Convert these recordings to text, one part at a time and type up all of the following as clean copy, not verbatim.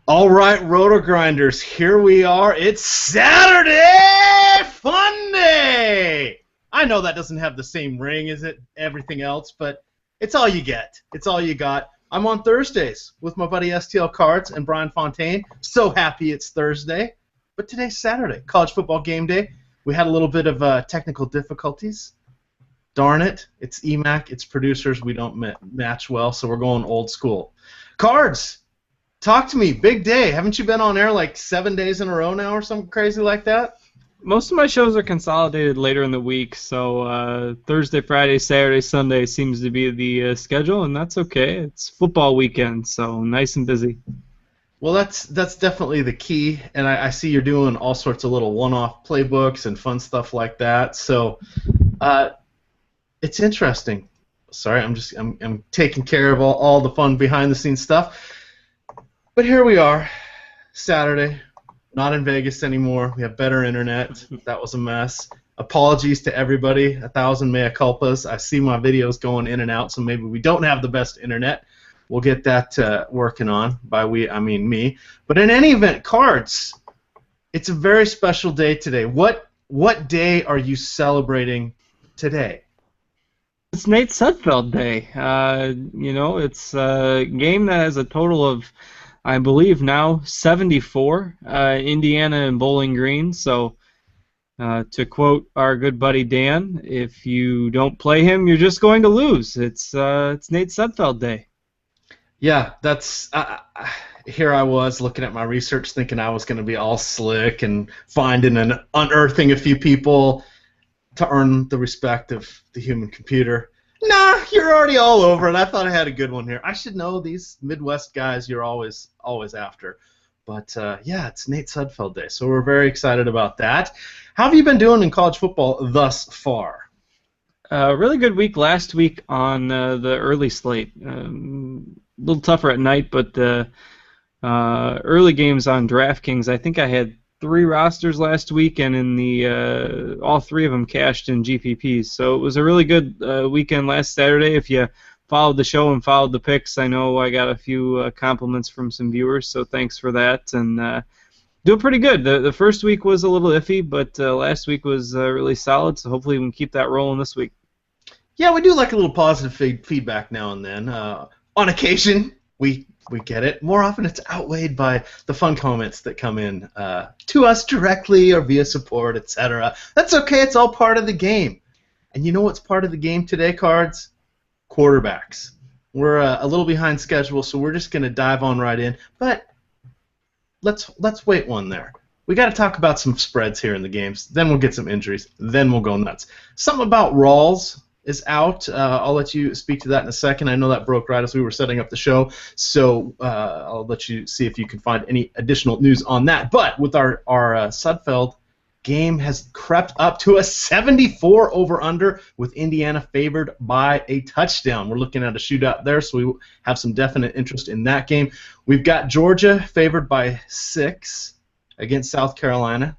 All right, Roto Grinders, here we are. It's Saturday Fun Day. I know that doesn't have the same ring as everything else, but it's all you get. It's all you got. I'm on Thursdays with my buddy STLCards and Brian Fontaine. So happy it's Thursday, but today's Saturday, college football game day. We had a little bit of technical difficulties. Darn it, it's EMac, it's producers. We don't match well, so we're going old school. Cards. Talk to me. Big day. Haven't you been on air like 7 days in a row now or something crazy like that? Most of my shows are consolidated later in the week, so Thursday, Friday, Saturday, Sunday seems to be the schedule, and that's okay. It's football weekend, so nice and busy. Well, that's definitely the key, and I see you're doing all sorts of little one-off playbooks and fun stuff like that. So it's interesting. Sorry, I'm taking care of all the fun behind-the-scenes stuff. But here we are, Saturday, not in Vegas anymore. We have better internet. That was a mess. Apologies to everybody, 1,000 mea culpas. I see my videos going in and out, so maybe we don't have the best internet. We'll get that working on. By we, I mean me. But in any event, Cards, it's a very special day today. What day are you celebrating today? It's Nate Sudfeld Day. It's a game that has a total of, I believe now 74, Indiana and Bowling Green. So to quote our good buddy Dan, if you don't play him, you're just going to lose. It's Nate Sudfeld Day. Yeah, that's here I was looking at my research thinking I was going to be all slick and finding and unearthing a few people to earn the respect of the human computer. Nah, you're already all over it. I thought I had a good one here. I should know these Midwest guys you're always after. But, yeah, it's Nate Sudfeld Day, so we're very excited about that. How have you been doing in college football thus far? Really good week last week on the early slate. A little tougher at night, but the early games on DraftKings, I think I had 3 rosters last week, and in the all 3 of them cashed in GPPs. So it was a really good weekend last Saturday. If you followed the show and followed the picks, I know I got a few compliments from some viewers, so thanks for that. And doing pretty good. The first week was a little iffy, but last week was really solid, so hopefully we can keep that rolling this week. Yeah, we do like a little positive feedback now and then. On occasion, we get it. More often it's outweighed by the fun comments that come in to us directly or via support, etc. That's okay. It's all part of the game. And you know what's part of the game today, Cards? Quarterbacks. We're a little behind schedule, so we're just going to dive on right in. But let's wait one there. We got to talk about some spreads here in the games. Then we'll get some injuries. Then we'll go nuts. Something about Rawls is out. I'll let you speak to that in a second. I know that broke right as we were setting up the show, so I'll let you see if you can find any additional news on that. But with our Sudfeld game has crept up to a 74 over-under with Indiana favored by a touchdown. We're looking at a shootout there, so we have some definite interest in that game. We've got Georgia favored by 6 against South Carolina.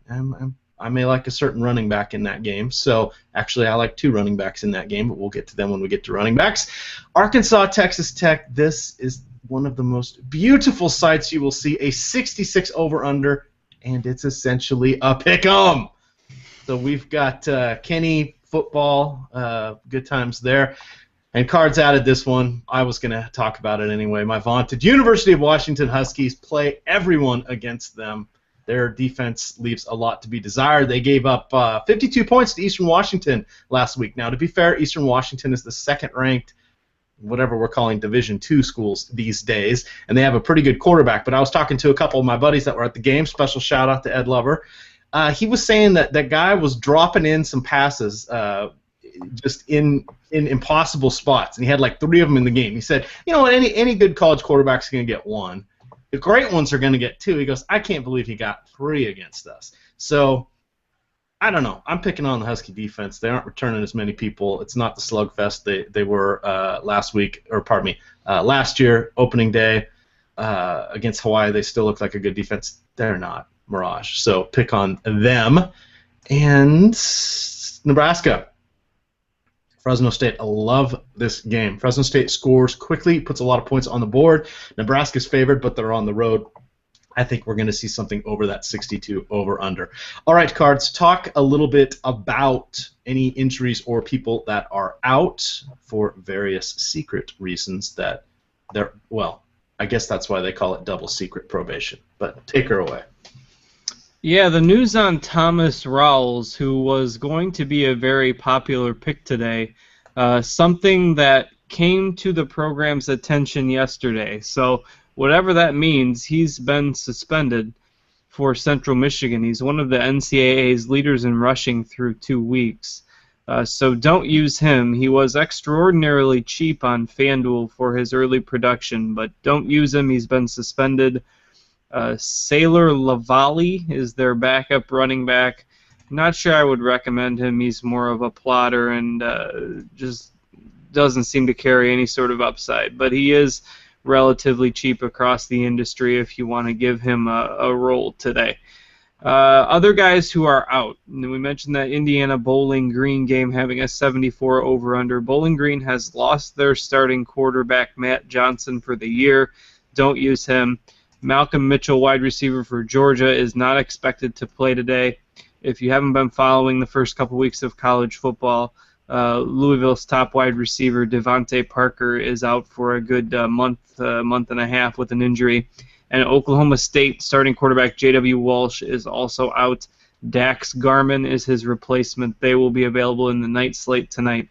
I may like a certain running back in that game. So, actually, I like 2 running backs in that game, but we'll get to them when we get to running backs. Arkansas, Texas Tech, this is one of the most beautiful sights you will see, a 66 over-under, and it's essentially a pick-em. So we've got Kenny football, good times there. And Cards added this one. I was going to talk about it anyway. My vaunted University of Washington Huskies play everyone against them. Their defense leaves a lot to be desired. They gave up 52 points to Eastern Washington last week. Now, to be fair, Eastern Washington is the second-ranked, whatever we're calling Division II schools these days, and they have a pretty good quarterback. But I was talking to a couple of my buddies that were at the game. Special shout-out to Ed Lover. He was saying that guy was dropping in some passes just in impossible spots, and he had like 3 of them in the game. He said, you know what, any good college quarterback's going to get 1. The great ones are going to get 2. He goes, I can't believe he got 3 against us. So, I don't know. I'm picking on the Husky defense. They aren't returning as many people. It's not the slugfest they were last year, opening day against Hawaii. They still look like a good defense. They're not. Mirage. So, pick on them. And Nebraska. Fresno State, I love this game. Fresno State scores quickly, puts a lot of points on the board. Nebraska's favored, but they're on the road. I think we're going to see something over that 62 over-under. All right, Cards, talk a little bit about any injuries or people that are out for various secret reasons that they're, well, I guess that's why they call it double secret probation. But take her away. Yeah, the news on Thomas Rawls, who was going to be a very popular pick today, something that came to the program's attention yesterday. So whatever that means, he's been suspended for Central Michigan. He's one of the NCAA's leaders in rushing through 2 weeks. So don't use him. He was extraordinarily cheap on FanDuel for his early production, but don't use him. He's been suspended. Sailor Lavallee is their backup running back. Not sure I would recommend him. He's more of a plotter and just doesn't seem to carry any sort of upside. But he is relatively cheap across the industry if you want to give him a role today. Other guys who are out. We mentioned that Indiana Bowling Green game having a 74 over-under. Bowling Green has lost their starting quarterback, Matt Johnson, for the year. Don't use him. Malcolm Mitchell, wide receiver for Georgia, is not expected to play today. If you haven't been following the first couple weeks of college football, Louisville's top wide receiver, Devontae Parker, is out for a good month and a half with an injury. And Oklahoma State starting quarterback J.W. Walsh is also out. Dax Garman is his replacement. They will be available in the night slate tonight.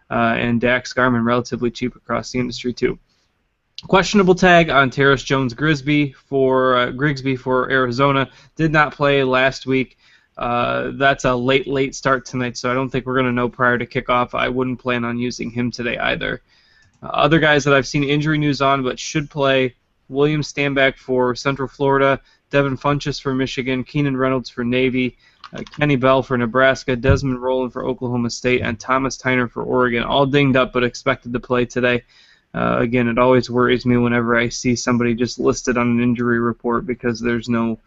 And Dax Garman, relatively cheap across the industry, too. Questionable tag on Terrace Jones-Grigsby for Arizona. Did not play last week. That's a late start tonight, so I don't think we're going to know prior to kickoff. I wouldn't plan on using him today either. Other guys that I've seen injury news on but should play, William Stanback for Central Florida, Devin Funchess for Michigan, Keenan Reynolds for Navy, Kenny Bell for Nebraska, Desmond Rowland for Oklahoma State, and Thomas Tyner for Oregon. All dinged up but expected to play today. Again, it always worries me whenever I see somebody just listed on an injury report because there's no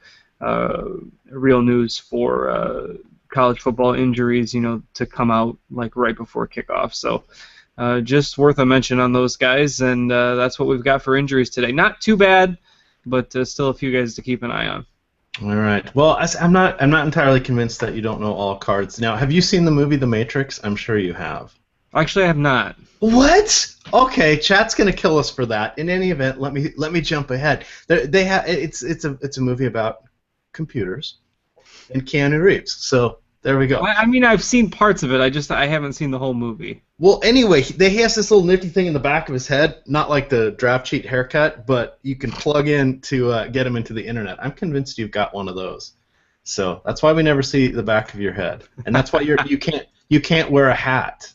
real news for college football injuries, to come out like right before kickoff. So just worth a mention on those guys, and that's what we've got for injuries today. Not too bad, but still a few guys to keep an eye on. All right. Well, I'm not entirely convinced that you don't know all Cards. Now, have you seen the movie The Matrix? I'm sure you have. Actually, I have not. What? Okay, chat's gonna kill us for that. In any event, let me jump ahead. It's a movie about computers and Keanu Reeves. So there we go. I mean, I've seen parts of it. I haven't seen the whole movie. Well, anyway, he has this little nifty thing in the back of his head, not like the draft cheat haircut, but you can plug in to get him into the internet. I'm convinced you've got one of those. So that's why we never see the back of your head, and that's why you can't wear a hat.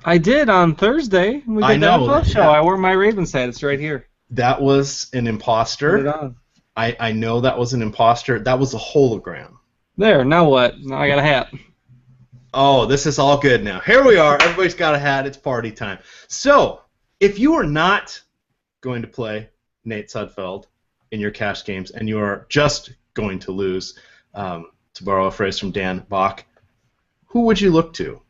I did on Thursday. We did that NFL show. I wore my Ravens hat. It's right here. That was an imposter. Put it on. I know that was an imposter. That was a hologram. There. Now what? Now I got a hat. Oh, this is all good now. Here we are. Everybody's got a hat. It's party time. So, if you are not going to play Nate Sudfeld in your cash games and you are just going to lose, to borrow a phrase from Dan Bach, who would you look to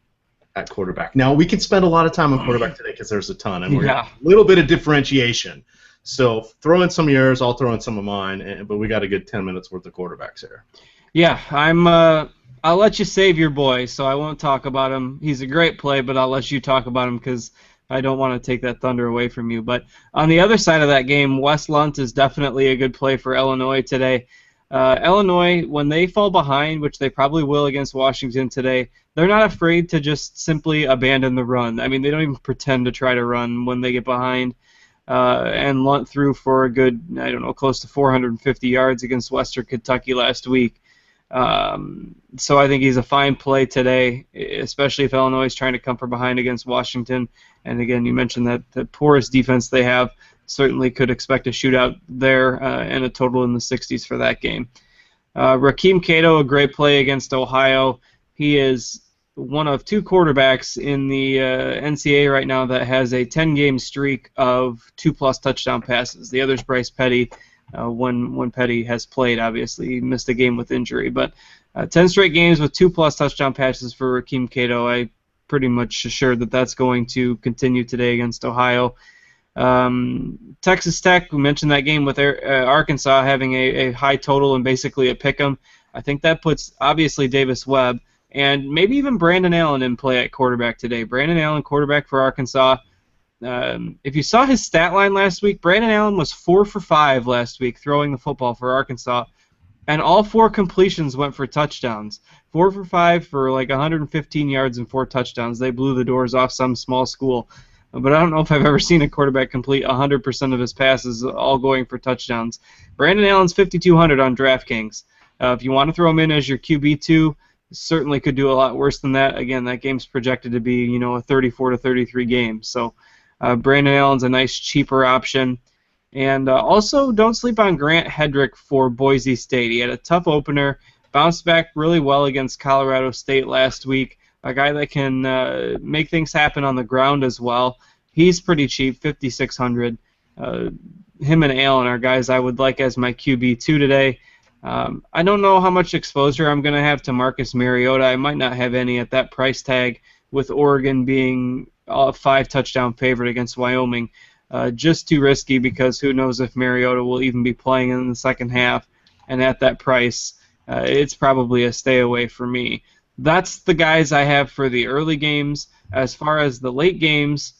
at quarterback? Now, we can spend a lot of time on quarterback today because there's a ton, and we're a little bit of differentiation. So throw in some of yours, I'll throw in some of mine, but we got a good 10 minutes worth of quarterbacks here. Yeah, I'll let you save your boy, so I won't talk about him. He's a great play, but I'll let you talk about him because I don't want to take that thunder away from you. But on the other side of that game, Wes Lunt is definitely a good play for Illinois today. Illinois, when they fall behind, which they probably will against Washington today, they're not afraid to just simply abandon the run. I mean, they don't even pretend to try to run when they get behind. And Lunt threw for a good, close to 450 yards against Western Kentucky last week. So I think he's a fine play today, especially if Illinois is trying to come from behind against Washington. And again, you mentioned that the poorest defense they have. Certainly could expect a shootout there and a total in the 60s for that game. Rakeem Cato, a great play against Ohio. He is one of two quarterbacks in the NCAA right now that has a 10-game streak of 2+ touchdown passes. The other is Bryce Petty, when Petty has played, obviously. He missed a game with injury. But 10 straight games with 2+ touchdown passes for Rakeem Cato. I pretty much assured that that's going to continue today against Ohio. Texas Tech, we mentioned that game with Arkansas having a high total and basically a pick 'em. I think that puts, obviously, Davis Webb and maybe even Brandon Allen in play at quarterback today. Brandon Allen, quarterback for Arkansas. If you saw his stat line last week, Brandon Allen was 4 for 5 last week throwing the football for Arkansas, and all 4 completions went for touchdowns. 4 for 5 for like 115 yards and 4 touchdowns. They blew the doors off some small school. But I don't know if I've ever seen a quarterback complete 100% of his passes, all going for touchdowns. Brandon Allen's 5,200 on DraftKings. If you want to throw him in as your QB2, certainly could do a lot worse than that. Again, that game's projected to be, a 34-33 game. So Brandon Allen's a nice, cheaper option. And also, don't sleep on Grant Hedrick for Boise State. He had a tough opener, bounced back really well against Colorado State last week. A guy that can make things happen on the ground as well. He's pretty cheap, 5,600. Him and Allen are guys I would like as my QB2 today. I don't know how much exposure I'm going to have to Marcus Mariota. I might not have any at that price tag, with Oregon being a 5-touchdown favorite against Wyoming. Just too risky, because who knows if Mariota will even be playing in the second half. And at that price, it's probably a stay away for me. That's the guys I have for the early games. As far as the late games,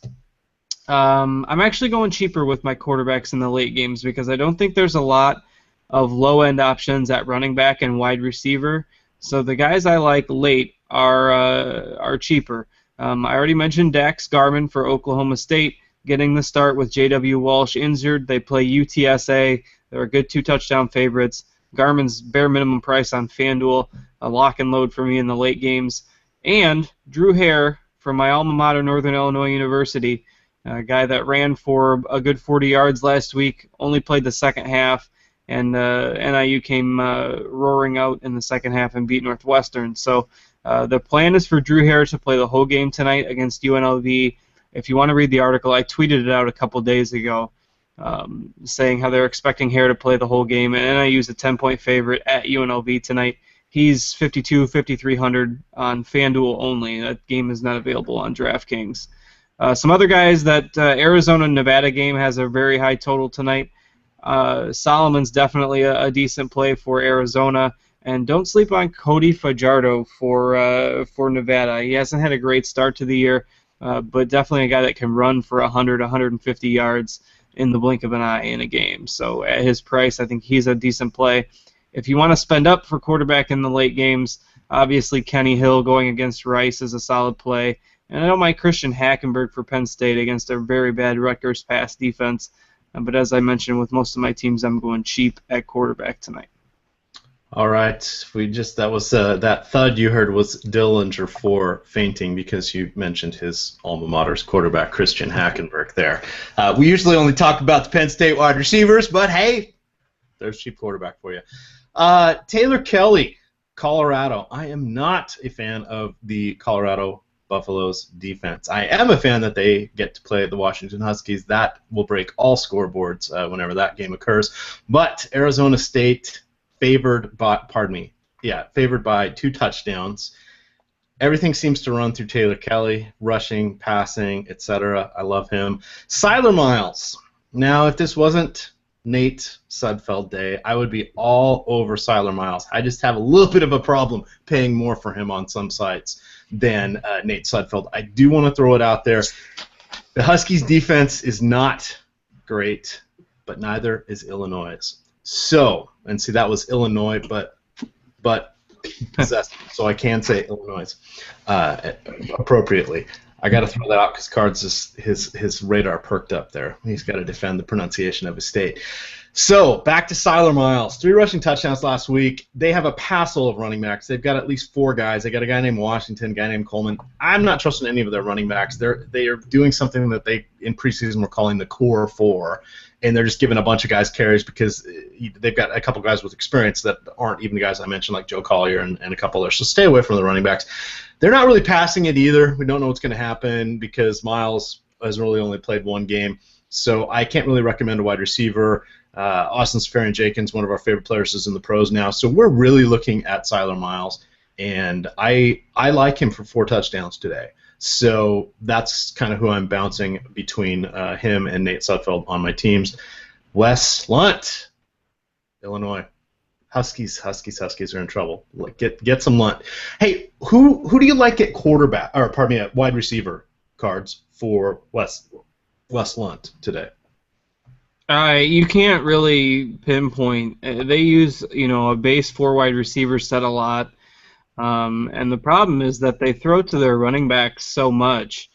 I'm actually going cheaper with my quarterbacks in the late games, because I don't think there's a lot of low-end options at running back and wide receiver. So the guys I like late are cheaper. I already mentioned Dax Garman for Oklahoma State, getting the start with J.W. Walsh injured. They play UTSA. They're a good 2-touchdown favorites. Garman's bare minimum price on FanDuel, a lock and load for me in the late games. And Drew Hare from my alma mater, Northern Illinois University, a guy that ran for a good 40 yards last week, only played the second half, and NIU came roaring out in the second half and beat Northwestern. So the plan is for Drew Hare to play the whole game tonight against UNLV. If you want to read the article, I tweeted it out a couple days ago, saying how they're expecting Hare to play the whole game, and NIU's a 10-point favorite at UNLV tonight. He's 5,300 on FanDuel only. That game is not available on DraftKings. Some other guys, that Arizona-Nevada game has a very high total tonight. Solomon's definitely a decent play for Arizona. And don't sleep on Cody Fajardo for Nevada. He hasn't had a great start to the year, but definitely a guy that can run for 100, 150 yards in the blink of an eye in a game. So at his price, I think he's a decent play. If you want to spend up for quarterback in the late games, obviously Kenny Hill going against Rice is a solid play. And I don't mind Christian Hackenberg for Penn State against a very bad Rutgers pass defense. But as I mentioned, with most of my teams, I'm going cheap at quarterback tonight. All right, that thud you heard was Dillinger for fainting, because you mentioned his alma mater's quarterback, Christian Hackenberg, there. We usually only talk about the Penn State wide receivers, but hey, there's cheap quarterback for you. Taylor Kelly, Colorado. I am not a fan of the Colorado Buffaloes defense. I am a fan that they get to play the Washington Huskies. That will break all scoreboards whenever that game occurs. But Arizona State favored by 2 touchdowns. Everything seems to run through Taylor Kelly, rushing, passing, etc. I love him. Siler Miles. Now, if this wasn't Nate Sudfeld Day, I would be all over Siler Miles. I just have a little bit of a problem paying more for him on some sites than Nate Sudfeld. I do want to throw it out there. The Huskies' defense is not great, but neither is Illinois'. So, and see, that was Illinois, but possessed, so I can say Illinois appropriately. I got to throw that out because Cards his radar perked up there. He's got to defend the pronunciation of his state. So back to Siler Miles. 3 rushing touchdowns last week. They have a passel of running backs. They've got at least 4 guys. They got a guy named Washington, a guy named Coleman. I'm not trusting any of their running backs. They are doing something that they in preseason were calling the core 4, and they're just giving a bunch of guys carries because they've got a couple guys with experience that aren't even the guys I mentioned, like Joe Collier and a couple others. So stay away from the running backs. They're not really passing it either. We don't know what's going to happen because Miles has really only played 1 game. So I can't really recommend a wide receiver. Austin Safarian-Jenkins, one of our favorite players, is in the pros now. So we're really looking at Siler Miles, and I like him for 4 touchdowns today. So that's kind of who I'm bouncing between him and Nate Sudfeld on my teams. Wes Lunt, Illinois. Huskies are in trouble. Get some Lunt. Hey, who do you like at quarterback, or pardon me, at wide receiver cards for Wes Lunt today? You can't really pinpoint. They use, a base 4 wide receiver set a lot, and the problem is that they throw to their running backs so much.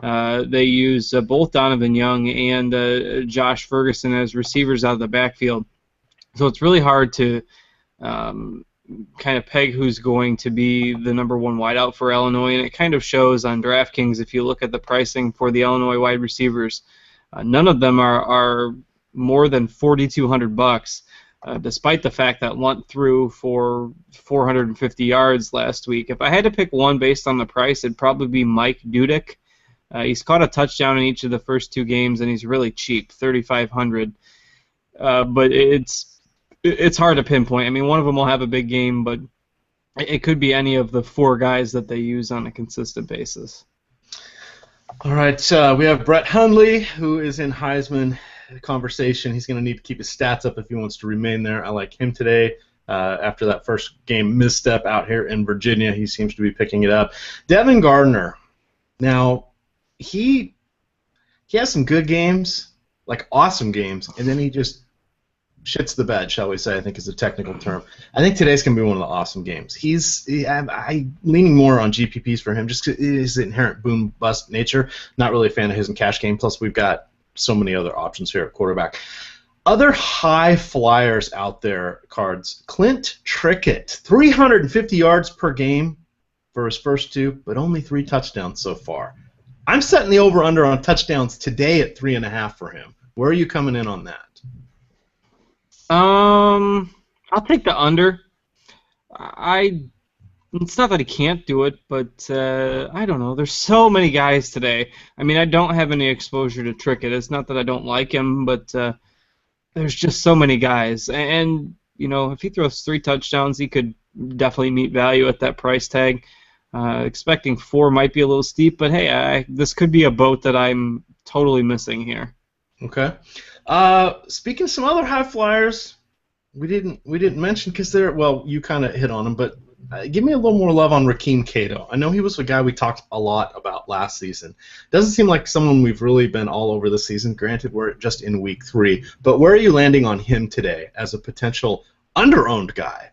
They use both Donovan Young and Josh Ferguson as receivers out of the backfield, so it's really hard to kind of peg who's going to be the number 1 wideout for Illinois, and it kind of shows on DraftKings if you look at the pricing for the Illinois wide receivers. None of them are more than $4,200, despite the fact that Lunt threw for 450 yards last week. If I had to pick one based on the price, it'd probably be Mike Dudek. He's caught a touchdown in each of the first 2 games, and he's really cheap, $3,500. But it's hard to pinpoint. I mean, one of them will have a big game, but it could be any of the 4 guys that they use on a consistent basis. All right, we have Brett Hundley, who is in Heisman conversation. He's going to need to keep his stats up if he wants to remain there. I like him today. After that first game misstep out here in Virginia, he seems to be picking it up. Devin Gardner. Now, he has some good games, like awesome games, and then he just shits the bed, shall we say, I think is a technical term. I think today's going to be one of the awesome games. I'm leaning more on GPPs for him just because his inherent boom-bust nature. Not really a fan of his in cash game, plus we've got so many other options here at quarterback. Other high flyers out there, cards. Clint Trickett, 350 yards per game for his first 2, but only 3 touchdowns so far. I'm setting the over-under on touchdowns today at 3.5 for him. Where are you coming in on that? I'll take the under. It's not that he can't do it, but I don't know. There's so many guys today. I mean, I don't have any exposure to Trickett. It's not that I don't like him, but there's just so many guys. And if he throws 3 touchdowns, he could definitely meet value at that price tag. Expecting 4 might be a little steep, but hey, this could be a boat that I'm totally missing here. Okay. Speaking of some other high flyers, we didn't mention because you kind of hit on them, but give me a little more love on Rakeem Cato. I know he was a guy we talked a lot about last season. Doesn't seem like someone we've really been all over this season. Granted, we're just in week 3, but where are you landing on him today as a potential under-owned guy?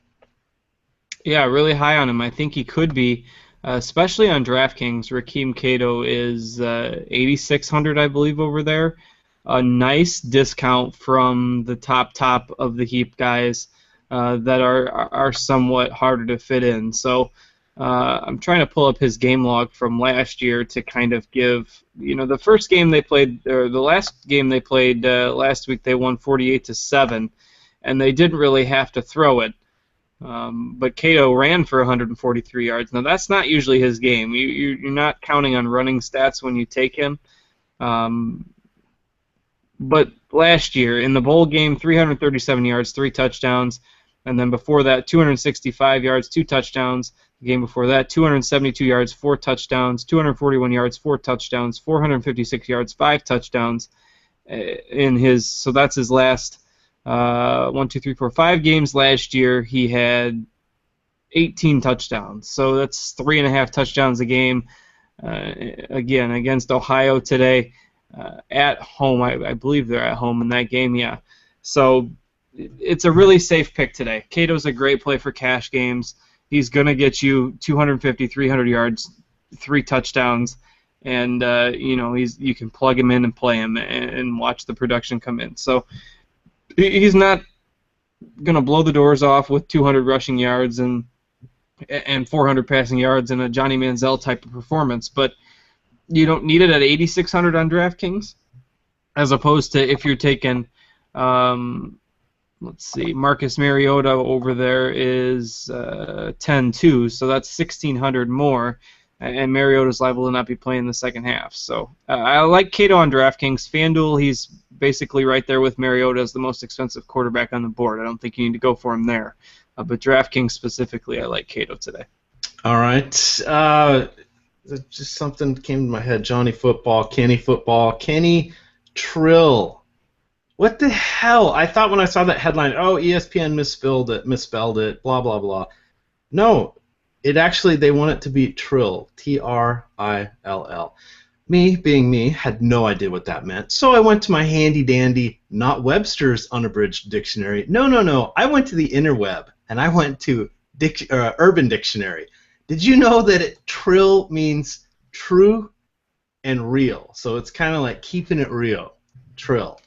Yeah, really high on him. I think he could be, especially on DraftKings. Rakeem Cato is 8,600, I believe, over there. A nice discount from the top of the heap guys that are somewhat harder to fit in. So I'm trying to pull up his game log from last year to kind of give, the first game they played, or the last game they played last week, they won 48-7, and they didn't really have to throw it. But Cato ran for 143 yards. Now that's not usually his game. You're not counting on running stats when you take him. But last year, in the bowl game, 337 yards, 3 touchdowns. And then before that, 265 yards, 2 touchdowns. The game before that, 272 yards, 4 touchdowns. 241 yards, 4 touchdowns. 456 yards, 5 touchdowns. So that's his last 5 games last year. He had 18 touchdowns. So that's 3.5 touchdowns a game. Again, against Ohio today. At home, I believe they're at home in that game, yeah. So it's a really safe pick today. Cato's a great play for cash games. He's going to get you 250, 300 yards, 3 touchdowns, and you can plug him in and play him and watch the production come in. So he's not going to blow the doors off with 200 rushing yards and 400 passing yards in a Johnny Manziel type of performance, but you don't need it at 8,600 on DraftKings, as opposed to if you're taking, let's see, Marcus Mariota over there is 10-2, so that's 1,600 more, and Mariota's liable to not be playing the second half. So I like Cato on DraftKings. FanDuel, he's basically right there with Mariota as the most expensive quarterback on the board. I don't think you need to go for him there. But DraftKings specifically, I like Cato today. All right. just something came to my head. Johnny Football, Kenny Trill. What the hell? I thought when I saw that headline, oh, ESPN misspelled it, blah, blah, blah. No, they want it to be Trill, Trill. Me, being me, had no idea what that meant, so I went to my handy-dandy, not Webster's unabridged dictionary. No. I went to the interweb, and I went to Urban Dictionary. Did you know that trill means true and real? So it's kind of like keeping it real. Trill.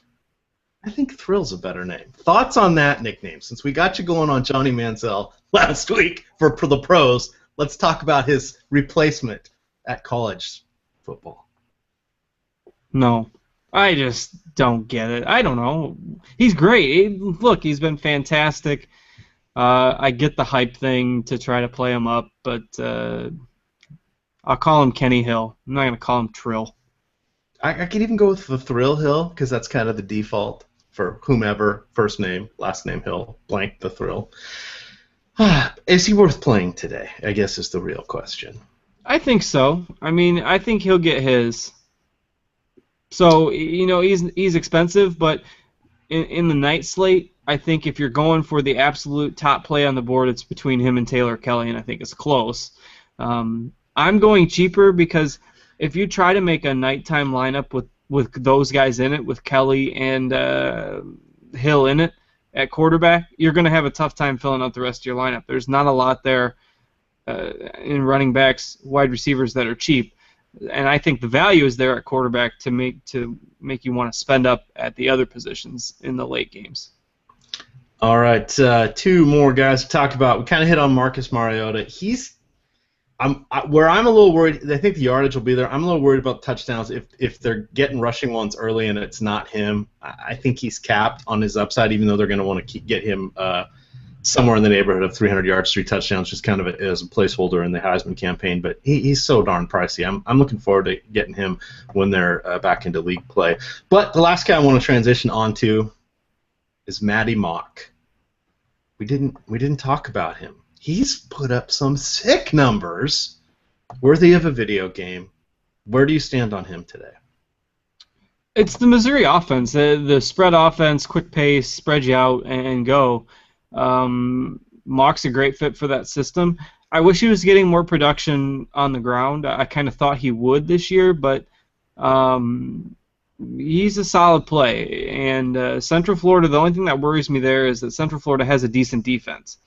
I think Thrill's a better name. Thoughts on that nickname? Since we got you going on Johnny Manziel last week for the pros, let's talk about his replacement at college football. No, I just don't get it. I don't know. He's great. Look, he's been fantastic. I get the hype thing to try to play him up, but I'll call him Kenny Hill. I'm not going to call him Trill. I could even go with the Thrill Hill because that's kind of the default for whomever, first name, last name Hill, blank the Thrill. Is he worth playing today, I guess is the real question. I think so. I mean, I think he'll get his. So, he's expensive, but in the night slate, I think if you're going for the absolute top play on the board, it's between him and Taylor Kelly, and I think it's close. I'm going cheaper because if you try to make a nighttime lineup with those guys in it, with Kelly and Hill in it at quarterback, you're going to have a tough time filling out the rest of your lineup. There's not a lot there in running backs, wide receivers that are cheap. And I think the value is there at quarterback to make you want to spend up at the other positions in the late games. All right, two more guys to talk about. We kind of hit on Marcus Mariota. I'm a little worried. I think the yardage will be there. I'm a little worried about touchdowns if they're getting rushing ones early and it's not him. I think he's capped on his upside, even though they're going to want to get him somewhere in the neighborhood of 300 yards, 3 touchdowns, just kind of as a placeholder in the Heisman campaign. But he's so darn pricey. I'm looking forward to getting him when they're back into league play. But the last guy I want to transition on to is Matty Mock. We didn't talk about him. He's put up some sick numbers, worthy of a video game. Where do you stand on him today? It's the Missouri offense, the spread offense, quick pace, spread you out and go. Mock's a great fit for that system. I wish he was getting more production on the ground. I kind of thought he would this year, but he's a solid play. And Central Florida, the only thing that worries me there is that Central Florida has a decent defense.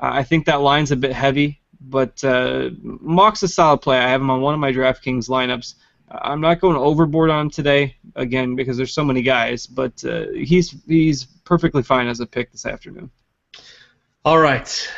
I think that line's a bit heavy, but Mock's a solid play. I have him on one of my DraftKings lineups. I'm not going overboard on him today, again, because there's so many guys, but he's perfectly fine as a pick this afternoon. All right.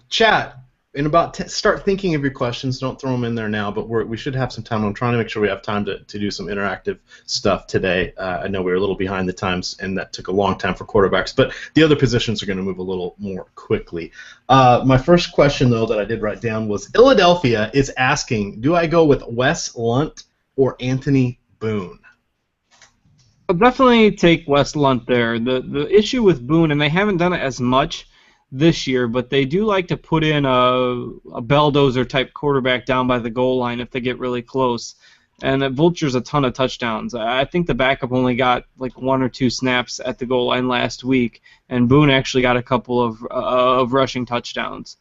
Chat, in about start thinking of your questions. Don't throw them in there now, but we should have some time. I'm trying to make sure we have time to do some interactive stuff today. I know we were a little behind the times, and that took a long time for quarterbacks, but the other positions are going to move a little more quickly. My first question, though, that I did write down was Philadelphia is asking, do I go with Wes Lunt or Anthony Boone? I'll definitely take Wes Lunt there. The issue with Boone, and they haven't done it as much this year, but they do like to put in a belldozer-type quarterback down by the goal line if they get really close, and it vultures a ton of touchdowns. I think the backup only got like 1 or 2 snaps at the goal line last week, and Boone actually got a couple of rushing touchdowns.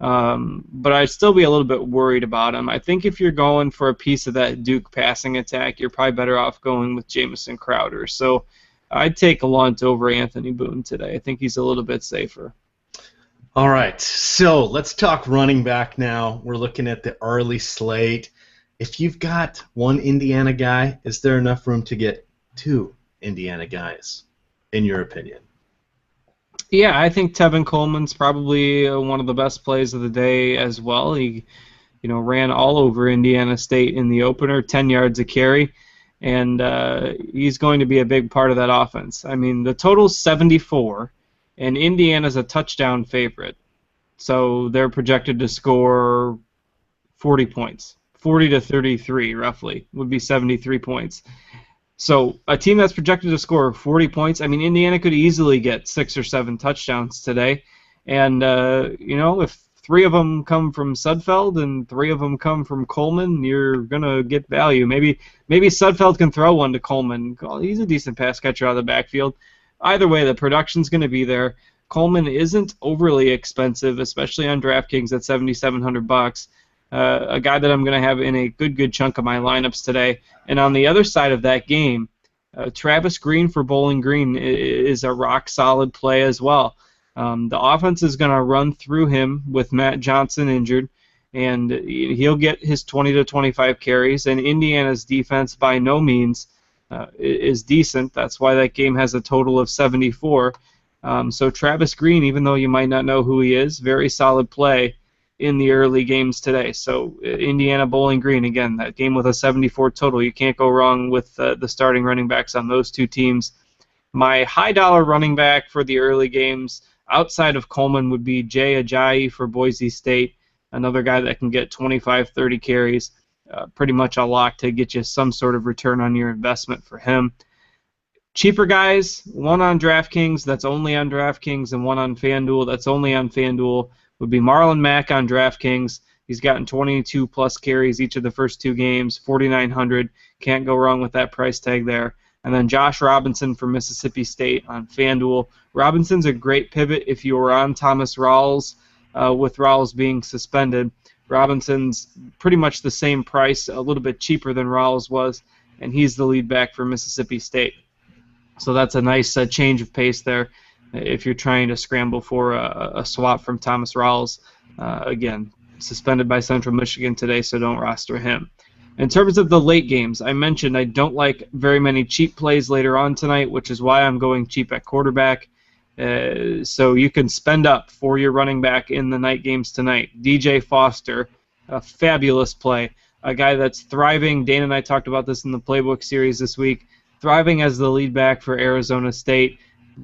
But I'd still be a little bit worried about him. I think if you're going for a piece of that Duke passing attack, you're probably better off going with Jamison Crowder. So I'd take Lunt over Anthony Boone today. I think he's a little bit safer. All right, so let's talk running back now. We're looking at the early slate. If you've got one Indiana guy, is there enough room to get 2 Indiana guys, in your opinion? Yeah, I think Tevin Coleman's probably one of the best plays of the day as well. He, ran all over Indiana State in the opener, 10 yards a carry, and he's going to be a big part of that offense. I mean, the total's 74. And Indiana's a touchdown favorite, so they're projected to score 40 points. 40 to 33, roughly, would be 73 points. So a team that's projected to score 40 points, I mean, Indiana could easily get 6 or 7 touchdowns today. And, if 3 of them come from Sudfeld and 3 of them come from Coleman, you're going to get value. Maybe Sudfeld can throw one to Coleman. He's a decent pass catcher out of the backfield. Either way, the production's going to be there. Coleman isn't overly expensive, especially on DraftKings at $7,700. A guy that I'm going to have in a good chunk of my lineups today. And on the other side of that game, Travis Green for Bowling Green is a rock-solid play as well. The offense is going to run through him with Matt Johnson injured, and he'll get his 20 to 25 carries. And Indiana's defense by no means is decent. That's why that game has a total of 74. So Travis Green, even though you might not know who he is, very solid play in the early games today. So Indiana Bowling Green, again, that game with a 74 total. You can't go wrong with the starting running backs on those two teams. My high-dollar running back for the early games outside of Coleman would be Jay Ajayi for Boise State, another guy that can get 25, 30 carries, pretty much a lock to get you some sort of return on your investment for him. Cheaper guys, one on DraftKings that's only on DraftKings and one on FanDuel that's only on FanDuel would be Marlon Mack on DraftKings. He's gotten 22-plus carries each of the first 2 games, $4,900. Can't go wrong with that price tag there. And then Josh Robinson for Mississippi State on FanDuel. Robinson's a great pivot if you were on Thomas Rawls, with Rawls being suspended. Robinson's pretty much the same price, a little bit cheaper than Rawls was, and he's the lead back for Mississippi State. So that's a nice change of pace there if you're trying to scramble for a swap from Thomas Rawls. Again, suspended by Central Michigan today, so don't roster him. In terms of the late games, I mentioned I don't like very many cheap plays later on tonight, which is why I'm going cheap at quarterback. So you can spend up for your running back in the night games tonight. DJ Foster, a fabulous play. A guy that's thriving. Dana and I talked about this in the Playbook series this week. Thriving as the lead back for Arizona State.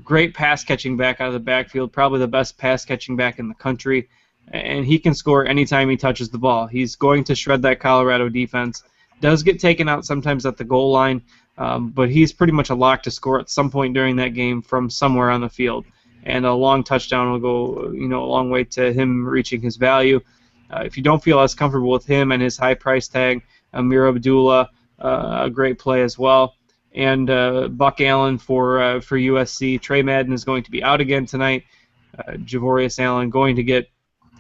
Great pass-catching back out of the backfield. Probably the best pass-catching back in the country. And he can score anytime he touches the ball. He's going to shred that Colorado defense. Does get taken out sometimes at the goal line, but he's pretty much a lock to score at some point during that game from somewhere on the field. And a long touchdown will go, a long way to him reaching his value. If you don't feel as comfortable with him and his high price tag, Amir Abdullah, a great play as well. And Buck Allen for USC. Trey Madden is going to be out again tonight. Javorius Allen going to get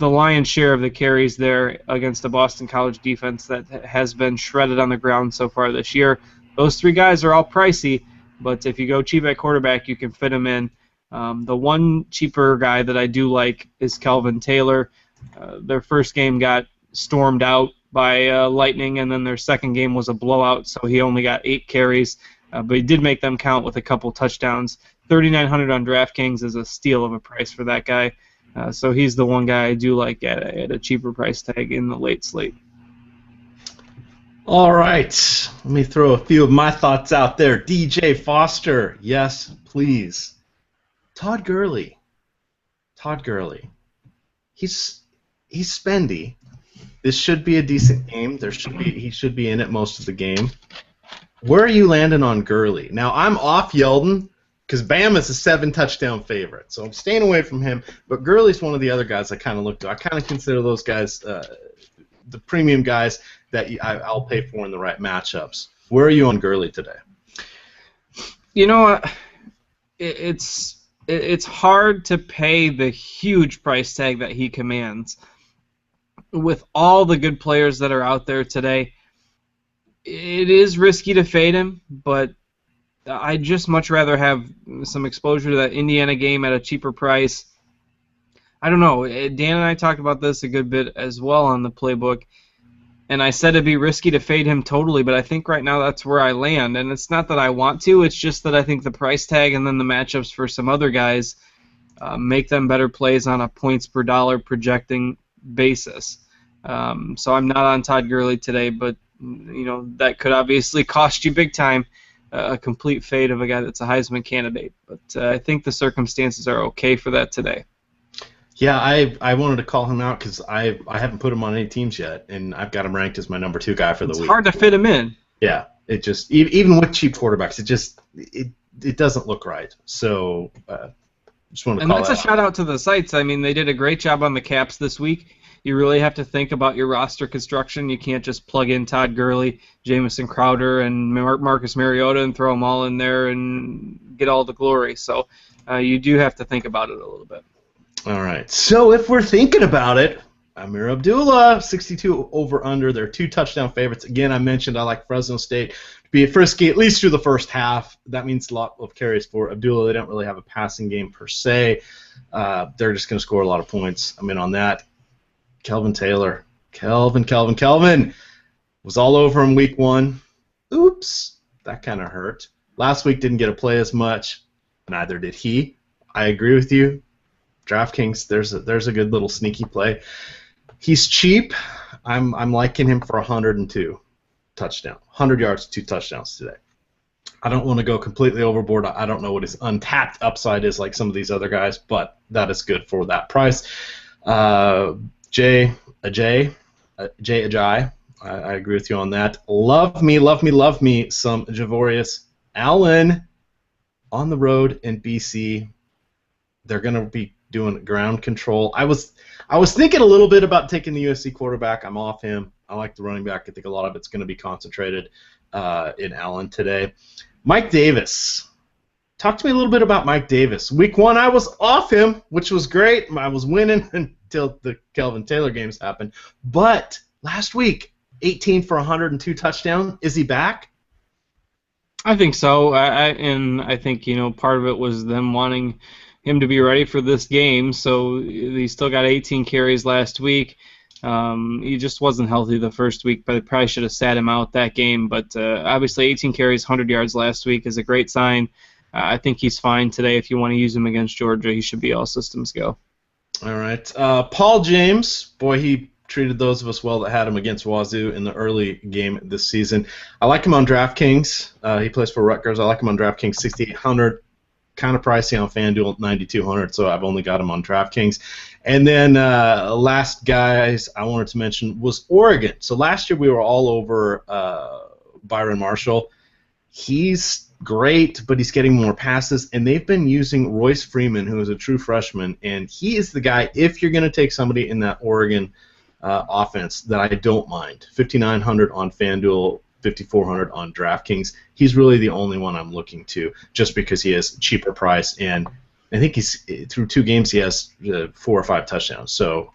the lion's share of the carries there against the Boston College defense that has been shredded on the ground so far this year. Those 3 guys are all pricey, but if you go cheap at quarterback, you can fit them in. The one cheaper guy that I do like is Kelvin Taylor. Their first game got stormed out by Lightning, and then their second game was a blowout, so he only got 8 carries, but he did make them count with a couple touchdowns. $3,900 on DraftKings is a steal of a price for that guy. So he's the one guy I do like at a cheaper price tag in the late slate. All right. Let me throw a few of my thoughts out there. DJ Foster, yes, please. Todd Gurley. He's spendy. This should be a decent game. He should be in it most of the game. Where are you landing on Gurley? Now, I'm off Yeldon, because Bama's a 7-touchdown favorite, so I'm staying away from him. But Gurley's one of the other guys I kind of look to. I kind of consider those guys the premium guys that I'll pay for in the right matchups. Where are you on Gurley today? It's hard to pay the huge price tag that he commands. With all the good players that are out there today, it is risky to fade him, but I'd just much rather have some exposure to that Indiana game at a cheaper price. I don't know. Dan and I talked about this a good bit as well on the Playbook, and I said it'd be risky to fade him totally, but I think right now that's where I land. And it's not that I want to. It's just that I think the price tag and then the matchups for some other guys make them better plays on a points per dollar projecting basis. So I'm not on Todd Gurley today, but that could obviously cost you big time. A complete fade of a guy that's a Heisman candidate. But I think the circumstances are okay for that today. Yeah, I wanted to call him out because I haven't put him on any teams yet, and I've got him ranked as my number 2 guy for the week. It's hard to fit him in. Yeah, it just even with cheap quarterbacks, it doesn't look right. So Just wanted to And call that's a that out. shout out to the sites. I mean, they did a great job on the caps this week. You really have to think about your roster construction. You can't just plug in Todd Gurley, Jamison Crowder, and Marcus Mariota and throw them all in there and get all the glory. So you do have to think about it a little bit. All right. So if we're thinking about it, Amir Abdullah, 62 over/under. They're 2 touchdown favorites. Again, I mentioned I like Fresno State to be frisky at least through the first half. That means a lot of carries for Abdullah. They don't really have a passing game per se. They're just going to score a lot of points. I'm in on that. Kelvin Taylor. Kelvin. Was all over him week 1. Oops. That kind of hurt. Last week didn't get to play as much. Neither did he. I agree with you. DraftKings, there's a good little sneaky play. He's cheap. I'm liking him for 102 touchdown, 100 yards, 2 touchdowns today. I don't want to go completely overboard. I don't know what his untapped upside is like some of these other guys, but that is good for that price. Jay Ajayi, I agree with you on that. Love me some Javorius Allen on the road in BC. They're going to be doing ground control. I was thinking a little bit about taking the USC quarterback. I'm off him. I like the running back. I think a lot of it's going to be concentrated in Allen today. Mike Davis. Talk to me a little bit about Mike Davis. Week 1, I was off him, which was great. I was winning until the Kelvin Taylor games happened. But last week, 18 for 102 touchdown. Is he back? I think so. I think part of it was them wanting him to be ready for this game. So he still got 18 carries last week. He just wasn't healthy the first week, but they probably should have sat him out that game. But obviously 18 carries, 100 yards last week is a great sign. I think he's fine today. If you want to use him against Georgia, he should be all systems go. All right. Paul James, boy, he treated those of us well that had him against Wazoo in the early game this season. I like him on DraftKings. He plays for Rutgers. I like him on DraftKings, 6,800. Kind of pricey on FanDuel, 9,200, so I've only got him on DraftKings. And then last guys I wanted to mention was Oregon. So last year we were all over Byron Marshall. He's great, but he's getting more passes, and they've been using Royce Freeman, who is a true freshman, and he is the guy, if you're going to take somebody in that Oregon offense, that I don't mind. 5,900 on FanDuel, 5,400 on DraftKings. He's really the only one I'm looking to, just because he has cheaper price, and I think he's through 2 games he has 4 or 5 touchdowns. So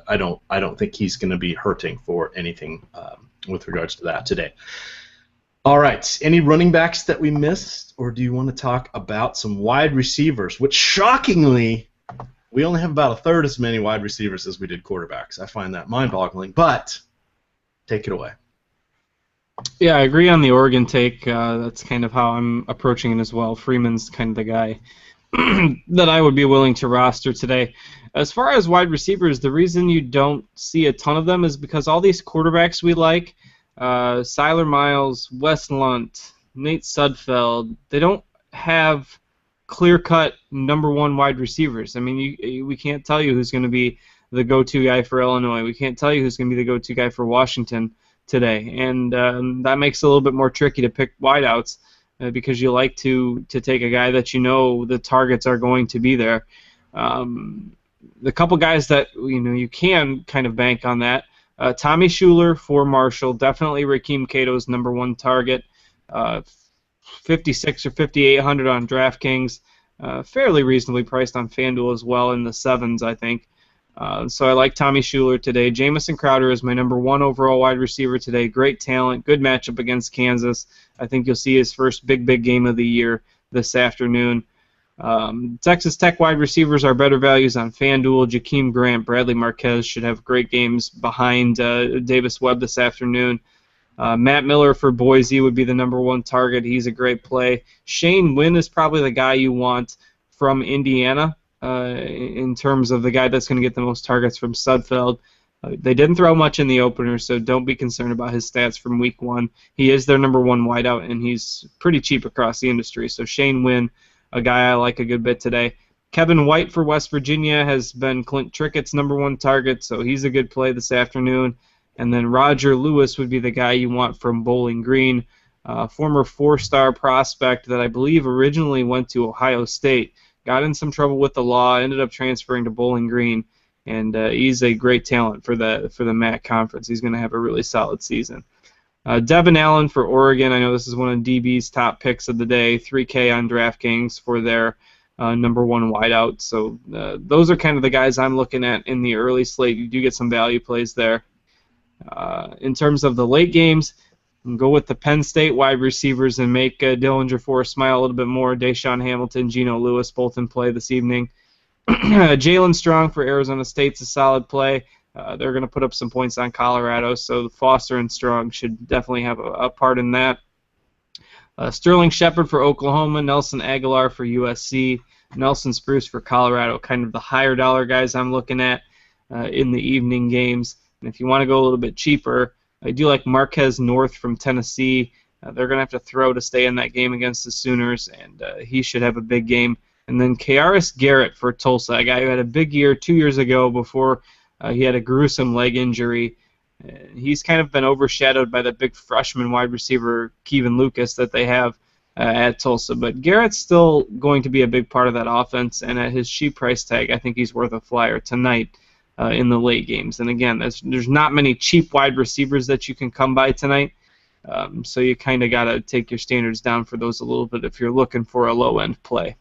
I don't think he's going to be hurting for anything with regards to that today. All right, any running backs that we missed, or do you want to talk about some wide receivers? Which shockingly, we only have about a third as many wide receivers as we did quarterbacks. I find that mind-boggling, but take it away. Yeah, I agree on the Oregon take. That's kind of how I'm approaching it as well. Freeman's kind of the guy that I would be willing to roster today. As far as wide receivers, the reason you don't see a ton of them is because all these quarterbacks we like, Siler Miles, Wes Lunt, Nate Sudfeld, they don't have clear-cut number 1 wide receivers. I mean, we can't tell you who's going to be the go-to guy for Illinois. We can't tell you who's going to be the go-to guy for Washington today, and that makes it a little bit more tricky to pick wideouts because you like to take a guy that you know the targets are going to be there. The couple guys that you can kind of bank on that. Tommy Schuler for Marshall, definitely Rakeem Cato's number 1 target. 56 or 5,800 on DraftKings, fairly reasonably priced on FanDuel as well, in the 7s, I think. So I like Tommy Schuler today. Jamison Crowder is my number 1 overall wide receiver today. Great talent, good matchup against Kansas. I think you'll see his first big game of the year this afternoon. Texas Tech wide receivers are better values on FanDuel. Jakeem Grant, Bradley Marquez should have great games behind Davis Webb this afternoon. Matt Miller for Boise would be the number 1 target. He's a great play. Shane Wynn is probably the guy you want from Indiana in terms of the guy that's going to get the most targets from Sudfeld. They didn't throw much in the opener, so don't be concerned about his stats from week 1. He is their number 1 wideout, and he's pretty cheap across the industry. So Shane Wynn, a guy I like a good bit today. Kevin White for West Virginia has been Clint Trickett's number 1 target, so he's a good play this afternoon. And then Roger Lewis would be the guy you want from Bowling Green, former 4-star prospect that I believe originally went to Ohio State. got in some trouble with the law, ended up transferring to Bowling Green, and he's a great talent for the MAC conference. He's going to have a really solid season. Devin Allen for Oregon. I know this is one of DB's top picks of the day. 3K on DraftKings for their number one wideout. So those are kind of the guys I'm looking at in the early slate. You do get some value plays there. In terms of the late games, go with the Penn State wide receivers and make Dillinger Forrest smile a little bit more. Deshaun Hamilton, Geno Lewis, both in play this evening. Jalen Strong for Arizona State's a solid play. They're going to put up some points on Colorado, so Foster and Strong should definitely have a part in that. Sterling Shepard for Oklahoma, Nelson Aguilar for USC, Nelson Spruce for Colorado, kind of the higher dollar guys I'm looking at in the evening games. And if you want to go a little bit cheaper, I do like Marquez North from Tennessee. They're going to have to throw to stay in that game against the Sooners, and he should have a big game. And then Kairos Garrett for Tulsa, a guy who had a big year 2 years ago before he had a gruesome leg injury. He's kind of been overshadowed by the big freshman wide receiver, Kevin Lucas, that they have at Tulsa. But Garrett's still going to be a big part of that offense, and at his cheap price tag, I think he's worth a flyer tonight in the late games. And again, there's not many cheap wide receivers that you can come by tonight, so you kind of got to take your standards down for those a little bit if you're looking for a low-end play.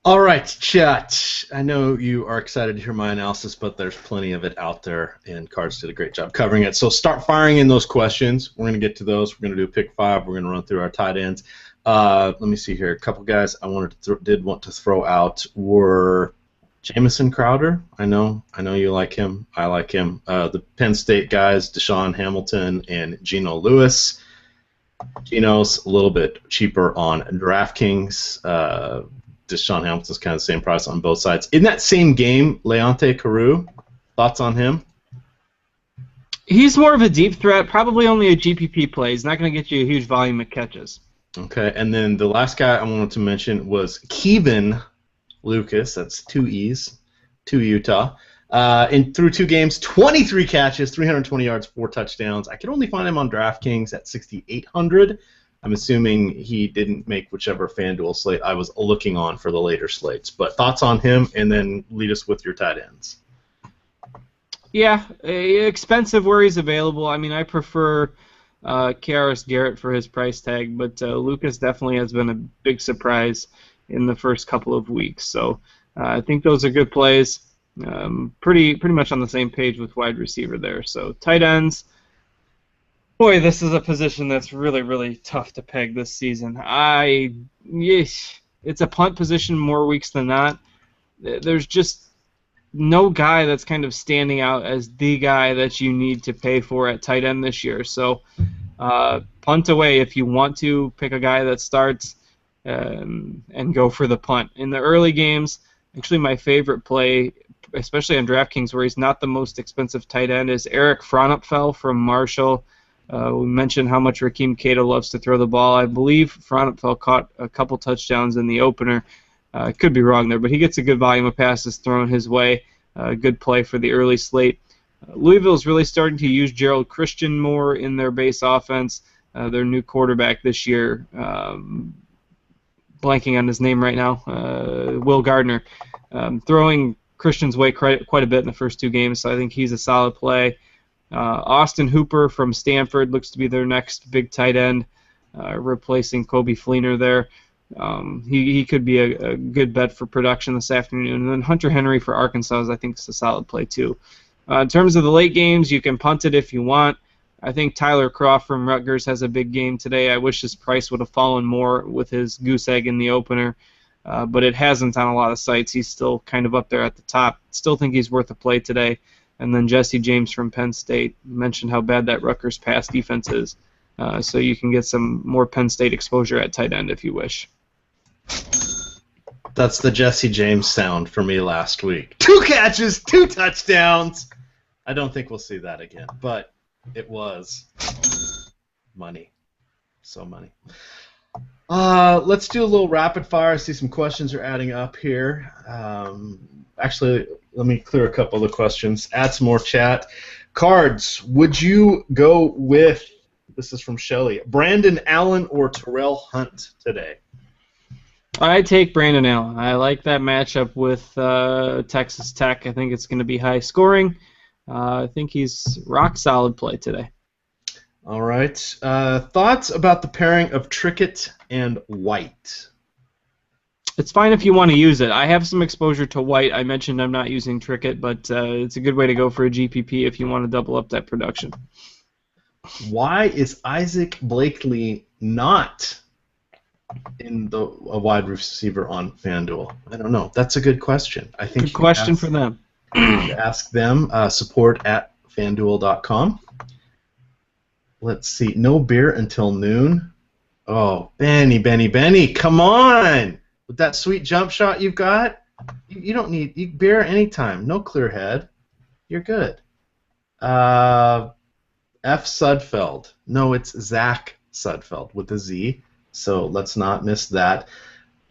All right, chat. I know you are excited to hear my analysis, but there's plenty of it out there, and Cards did a great job covering it. So start firing in those questions. We're going to get to those. We're going to do a pick five. We're going to run through our tight ends. Let me see here. A couple guys I did want to throw out were Jamison Crowder. I know you like him. I like him. The Penn State guys, Deshaun Hamilton and Geno Lewis. Geno's a little bit cheaper on DraftKings. Deshaun Hamilton's kind of the same price on both sides. In that same game, Leonte Carew, thoughts on him? He's more of a deep threat, probably only a GPP play. He's not going to get you a huge volume of catches. Okay, and then the last guy I wanted to mention was Kevin Lucas. That's 2 E's, 2 Utah. Through 2 games, 23 catches, 320 yards, 4 touchdowns. I could only find him on DraftKings at 6,800. I'm assuming he didn't make whichever FanDuel slate I was looking on for the later slates. But thoughts on him, and then lead us with your tight ends. Yeah, expensive where he's available. I mean, I prefer Kairos Garrett for his price tag, but Lucas definitely has been a big surprise in the first couple of weeks. So I think those are good plays. Pretty much on the same page with wide receiver there. So tight ends. Boy, this is a position that's really, really tough to peg this season. It's a punt position more weeks than not. There's just no guy that's kind of standing out as the guy that you need to pay for at tight end this year. So punt away if you want to pick a guy that starts and go for the punt. In the early games, actually my favorite play, especially on DraftKings where he's not the most expensive tight end, is Eric Fronopfel from Marshall. We mentioned how much Rakeem Cato loves to throw the ball. I believe Fronopfel caught a couple touchdowns in the opener. I could be wrong there, but he gets a good volume of passes thrown his way. Good play for the early slate. Louisville's really starting to use Gerald Christian more in their base offense. Their new quarterback this year, blanking on his name right now, Will Gardner, throwing Christian's way quite a bit in the first 2 games, so I think he's a solid play. Austin Hooper from Stanford looks to be their next big tight end, replacing Kobe Fleener there. He could be a good bet for production this afternoon. And then Hunter Henry for Arkansas, I think, is a solid play too. In terms of the late games, you can punt it if you want. I think Tyler Croft from Rutgers has a big game today. I wish his price would have fallen more with his goose egg in the opener, but it hasn't on a lot of sites. He's still kind of up there at the top. Still think he's worth a play today. And then Jesse James from Penn State mentioned how bad that Rutgers pass defense is. So you can get some more Penn State exposure at tight end if you wish. That's the Jesse James sound for me last week. 2 catches, 2 touchdowns. I don't think we'll see that again, but it was money. So money. Let's do a little rapid fire. I see some questions are adding up here. Actually, let me clear a couple of the questions. Add some more chat. Cards, would you go with, this is from Shelly, Brandon Allen or Terrell Hunt today? I take Brandon Allen. I like that matchup with Texas Tech. I think it's going to be high scoring. I think he's rock solid play today. All right. Thoughts about the pairing of Trickett and White? It's fine if you want to use it. I have some exposure to White. I mentioned I'm not using Trickett, but it's a good way to go for a GPP if you want to double up that production. Why is Isaac Blakely not in a wide receiver on FanDuel? I don't know. That's a good question. I think good question for them. Ask them. Support at FanDuel.com. Let's see. No beer until noon. Oh, Benny, come on! With that sweet jump shot you've got, you don't need beer anytime. No clear head. You're good. F. Sudfeld. No, it's Zach Sudfeld with a Z. So let's not miss that.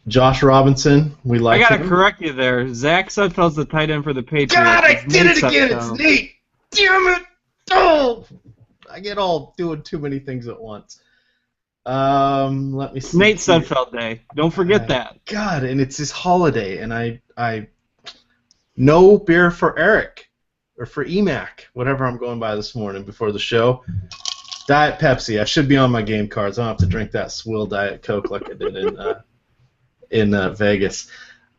Josh Robinson, we like him. I gotta correct you there. Zach Sudfeld's the tight end for the Patriots. God, I did it again. It's Nate. Damn it! Oh, I get all doing too many things at once. Let me see. Nate Sudfeld Day. Don't forget that. God, and it's his holiday, and I no beer for Eric or for EMac, whatever I'm going by this morning before the show. Diet Pepsi. I should be on my game cards. I don't have to drink that swill Diet Coke like I did in Vegas.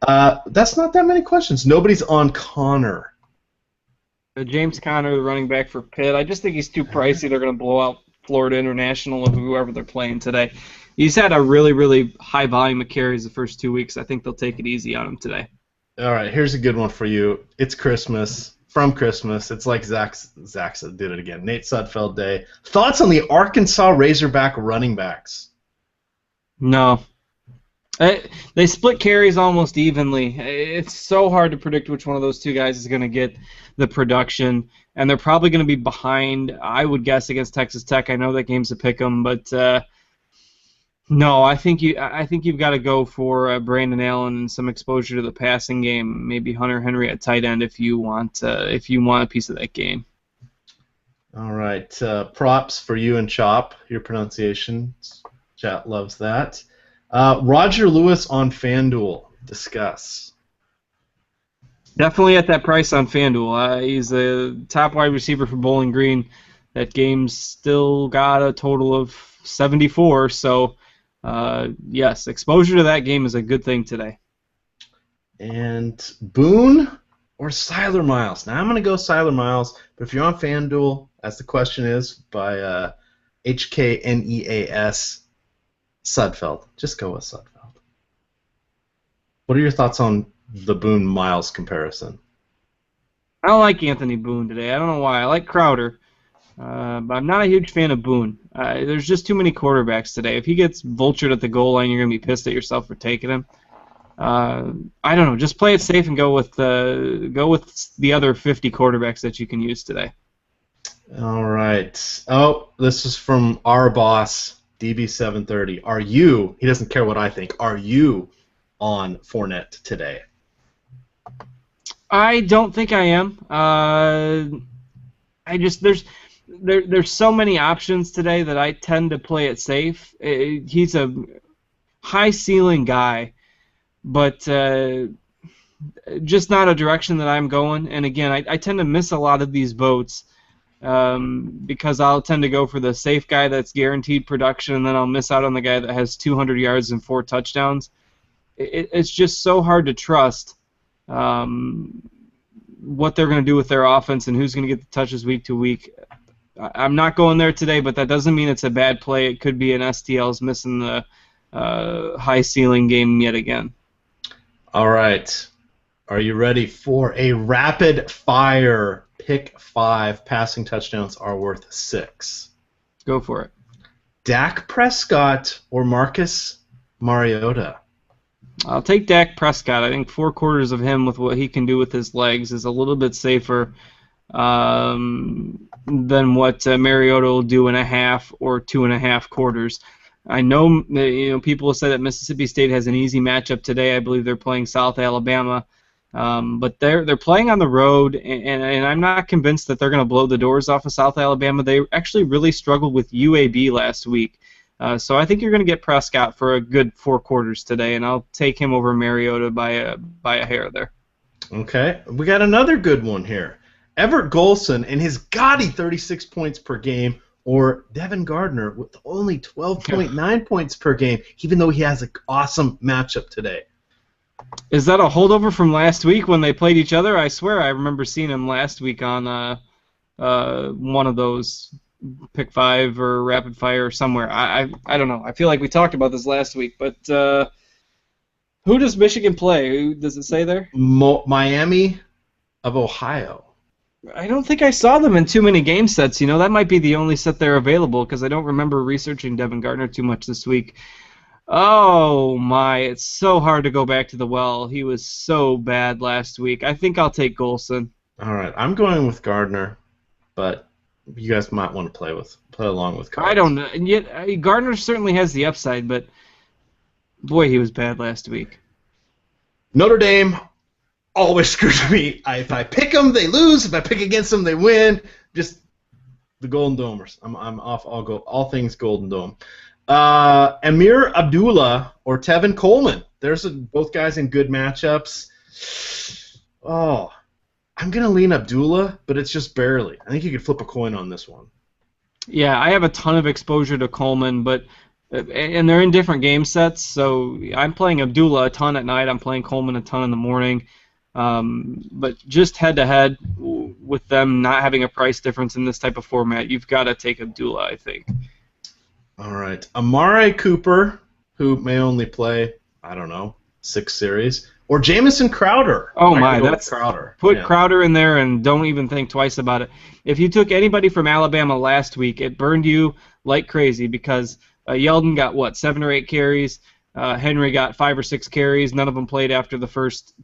That's not that many questions. Nobody's on Connor. James Conner, the running back for Pitt. I just think he's too pricey. They're going to blow out Florida International or whoever they're playing today. He's had a really, really high volume of carries the first 2 weeks. I think they'll take it easy on him today. All right, here's a good one for you. It's Christmas. From Christmas. It's like Zach did it again. Nate Sudfeld Day. Thoughts on the Arkansas Razorback running backs? No. They split carries almost evenly. It's so hard to predict which one of those two guys is going to get the production, and they're probably going to be behind, I would guess, against Texas Tech. I know that game's a pick 'em, but no, I think you've got to go for Brandon Allen and some exposure to the passing game. Maybe Hunter Henry at tight end if you want a piece of that game. All right, props for you and Chop. Your pronunciation, chat loves that. Roger Lewis on FanDuel. Discuss. Definitely at that price on FanDuel. He's a top wide receiver for Bowling Green. That game's still got a total of 74, so yes, exposure to that game is a good thing today. And Boone or Siler Miles? Now I'm going to go Siler Miles, but if you're on FanDuel, as the question is, by HKNEAS, Sudfeld. Just go with Sudfeld. What are your thoughts on the Boone-Miles comparison? I don't like Anthony Boone today. I don't know why. I like Crowder, but I'm not a huge fan of Boone. There's just too many quarterbacks today. If he gets vultured at the goal line, you're going to be pissed at yourself for taking him. I don't know. Just play it safe and go with the other 50 quarterbacks that you can use today. All right. Oh, this is from our boss, DB730. Are you, he doesn't care what I think, are you on Fournette today? I don't think I am. There's so many options today that I tend to play it safe. He's a high ceiling guy, but just not a direction that I'm going. And again, I tend to miss a lot of these boats because I'll tend to go for the safe guy that's guaranteed production, and then I'll miss out on the guy that has 200 yards and 4 touchdowns. It's just so hard to trust what they're going to do with their offense and who's going to get the touches week to week. I'm not going there today, but that doesn't mean it's a bad play. It could be an STL's missing the high ceiling game yet again. All right. Are you ready for a rapid fire pick 5? Passing touchdowns are worth 6. Go for it. Dak Prescott or Marcus Mariota? I'll take Dak Prescott. I think 4 quarters of him with what he can do with his legs is a little bit safer than what Mariota will do in a half or 2.5 quarters. I know people have said that Mississippi State has an easy matchup today. I believe they're playing South Alabama, but they're playing on the road, and I'm not convinced that they're going to blow the doors off of South Alabama. They actually really struggled with UAB last week. So I think you're going to get Prescott for a good 4 quarters today, and I'll take him over Mariota by a hair there. Okay, we got another good one here. Everett Golson and his gaudy 36 points per game, or Devin Gardner with only 12.9 points per game, even though he has an awesome matchup today. Is that a holdover from last week when they played each other? I swear I remember seeing him last week on one of those Pick 5 or Rapid Fire or somewhere. I don't know. I feel like we talked about this last week, but who does Michigan play? Who does it say there? Miami of Ohio. I don't think I saw them in too many game sets. That might be the only set they're available because I don't remember researching Devin Gardner too much this week. Oh my, it's so hard to go back to the well. He was so bad last week. I think I'll take Golson. All right, I'm going with Gardner, but you guys might want to play along with Gardner. I don't know. And yet Gardner certainly has the upside, but boy, he was bad last week. Notre Dame always screws me. If I pick them, they lose. If I pick against them, they win. Just the Golden Domers. I'm off. I'll go all things Golden Dome. Amir Abdullah or Tevin Coleman. There's both guys in good matchups. Oh, I'm going to lean Abdullah, but it's just barely. I think you could flip a coin on this one. Yeah, I have a ton of exposure to Coleman, and they're in different game sets, so I'm playing Abdullah a ton at night. I'm playing Coleman a ton in the morning. But just head-to-head with them not having a price difference in this type of format, you've got to take Abdullah, I think. All right. Amari Cooper, who may only play, 6 series, or Jamison Crowder. Oh my, that's Crowder. Put Crowder in there and don't even think twice about it. If you took anybody from Alabama last week, it burned you like crazy because Yeldon got 7 or 8 carries. Henry got 5 or 6 carries. None of them played after the first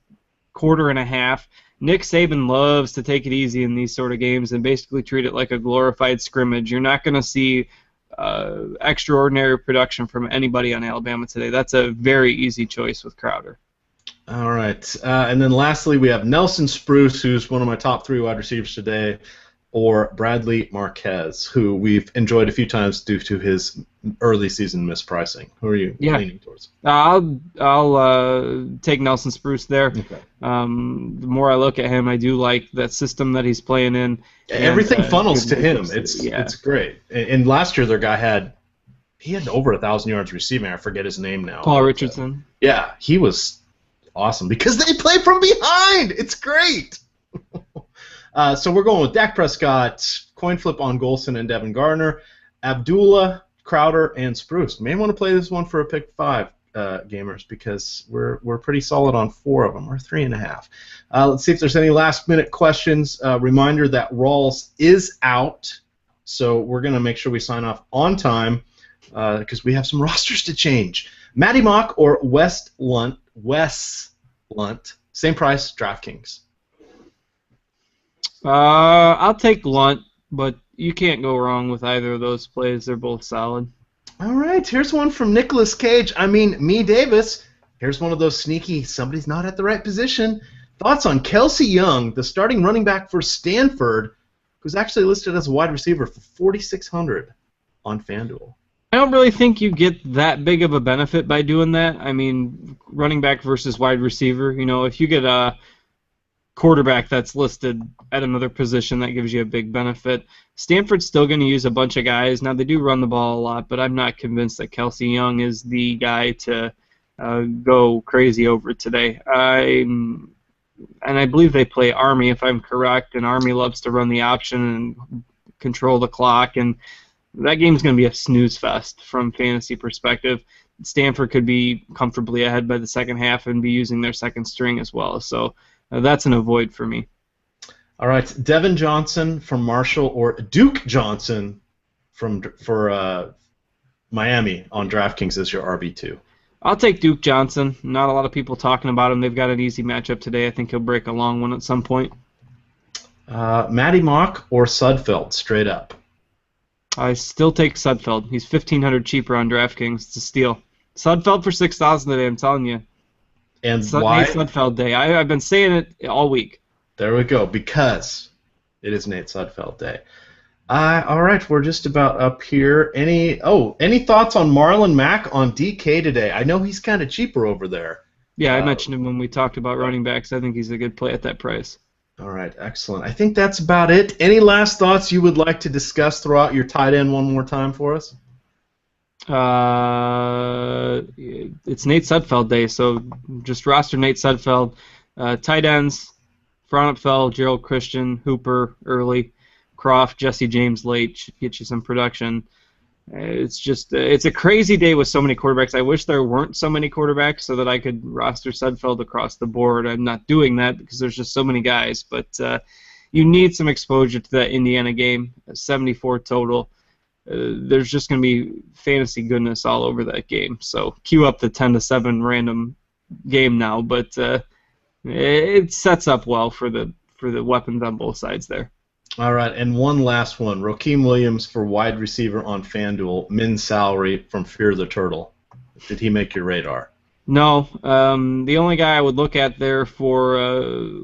quarter and a half. Nick Saban loves to take it easy in these sort of games and basically treat it like a glorified scrimmage. You're not going to see extraordinary production from anybody on Alabama today. That's a very easy choice with Crowder. All right. And then lastly, we have Nelson Spruce, who's one of my top 3 wide receivers today, or Bradley Marquez, who we've enjoyed a few times due to his early season mispricing. Who are you leaning towards? I'll take Nelson Spruce there. Okay. The more I look at him, I do like that system that he's playing in. Everything funnels to him. It's great. And last year their guy had over 1,000 yards receiving. I forget his name now. Paul Richardson. Yeah, he was awesome because they play from behind. It's great. So we're going with Dak Prescott, coin flip on Golson and Devin Gardner, Abdullah, Crowder, and Spruce. May want to play this one for a pick 5, gamers, because we're pretty solid on 4 of them, or 3.5. Let's see if there's any last-minute questions. Reminder that Rawls is out, so we're going to make sure we sign off on time because we have some rosters to change. Matty Mock or Wes Lunt, same price, DraftKings. I'll take Lunt, but you can't go wrong with either of those plays. They're both solid. All right, here's one from Nicolas Cage. Me, Davis. Here's one of those sneaky, somebody's not at the right position. Thoughts on Kelsey Young, the starting running back for Stanford, who's actually listed as a wide receiver for $4,600 on FanDuel. I don't really think you get that big of a benefit by doing that. Running back versus wide receiver. If you get a quarterback that's listed at another position, that gives you a big benefit. Stanford's still going to use a bunch of guys. Now, they do run the ball a lot, but I'm not convinced that Kelsey Young is the guy to go crazy over today. And I believe they play Army, if I'm correct, and Army loves to run the option and control the clock, and that game's going to be a snooze fest from fantasy perspective. Stanford could be comfortably ahead by the second half and be using their second string as well. So that's an avoid for me. All right, Devin Johnson from Marshall or Duke Johnson for Miami on DraftKings as your RB2. I'll take Duke Johnson. Not a lot of people talking about him. They've got an easy matchup today. I think he'll break a long one at some point. Matty Mock or Sudfeld, straight up. I still take Sudfeld. He's $1,500 cheaper on DraftKings. It's a steal. Sudfeld for $6,000 today, I'm telling you. And why? Nate Sudfeld day. I've been saying it all week. There we go, because it is Nate Sudfeld day. All right, we're just about up here. Any thoughts on Marlon Mack on DK today? I know he's kind of cheaper over there. Yeah, I Uh, mentioned him when we talked about running backs. I think he's a good play at that price. all right, excellent. I think that's about it. Any last thoughts you would like to discuss throughout your tight end one more time for us? It's Nate Sudfeld day, so just roster Nate Sudfeld. Tight ends, Frontenfeld, Gerald Christian, Hooper early, Croft, Jesse James late should get you some production. It's a crazy day with so many quarterbacks. I wish there weren't so many quarterbacks so that I could roster Sudfeld across the board. I'm not doing that because there's just so many guys, but you need some exposure to that Indiana game, 74 total. There's just going to be fantasy goodness all over that game. So cue up the 10-7 random game now, but it sets up well for the weapons on both sides there. All right, and one last one. Rakeem Williams for wide receiver on FanDuel, min salary from Fear the Turtle. Did he make your radar? No, the only guy I would look at there for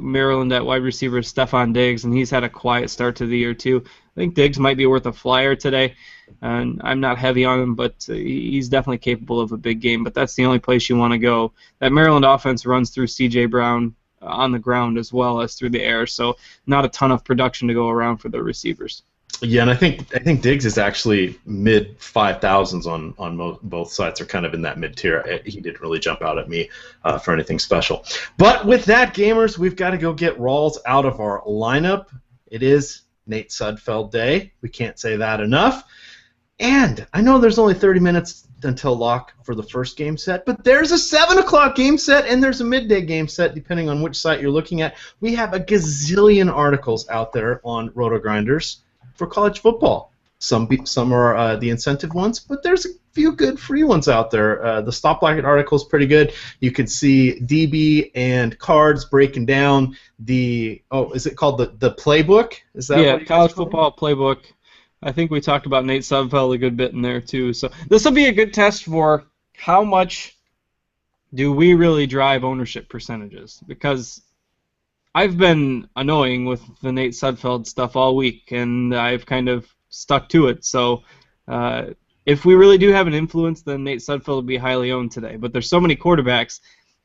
Maryland at wide receiver is Stephon Diggs, and he's had a quiet start to the year too. I think Diggs might be worth a flyer today, and I'm not heavy on him, but he's definitely capable of a big game. But that's the only place you want to go. That Maryland offense runs through C.J. Brown on the ground as well as through the air, so not a ton of production to go around for the receivers. Yeah, and I think Diggs is actually mid 5,000s on both sides, are kind of in that mid tier. He didn't really jump out at me for anything special. But with that, gamers, we've got to go get Rawls out of our lineup. It is Nate Sudfeld Day. We can't say that enough. And I know there's only 30 minutes until lock for the first game set, but there's a 7 o'clock game set and there's a midday game set, depending on which site you're looking at. We have a gazillion articles out there on Roto-Grinders for college football. Some are the incentive ones, but there's a few good free ones out there. The Stop Bracket article is pretty good. You can see DB and cards breaking down is it called the playbook? Is that college football playbook. I think we talked about Nate Sudfeld a good bit in there too. So this will be a good test for how much do we really drive ownership percentages, because I've been annoying with the Nate Sudfeld stuff all week, and I've kind of stuck to it. So if we really do have an influence, then Nate Sudfeld will be highly owned today. But there's so many quarterbacks,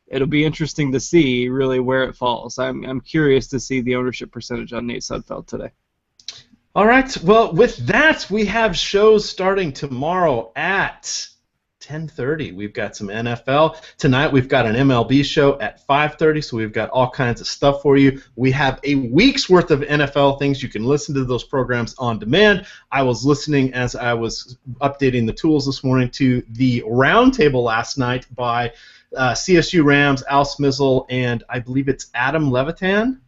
it'll be interesting to see really where it falls. I'm curious to see the ownership percentage on Nate Sudfeld today. All right. Well, with that, we have shows starting tomorrow at 10:30. We've got some NFL. Tonight we've got an MLB show at 5:30, so we've got all kinds of stuff for you. We have a week's worth of NFL things. You can listen to those programs on demand. I was listening as I was updating the tools this morning to the roundtable last night by CSU Rams, Al Smizzle, and I believe it's Adam Levitan.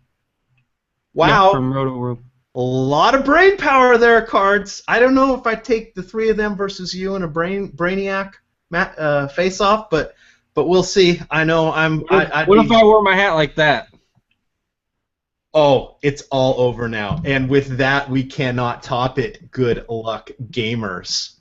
Wow. Yeah, from Roto World. A lot of brain power there, Cards. I don't know if I take the three of them versus you in a brainiac face-off, but we'll see. I know I'm. What if I wore my hat like that? Oh, it's all over now. And with that, we cannot top it. Good luck, gamers.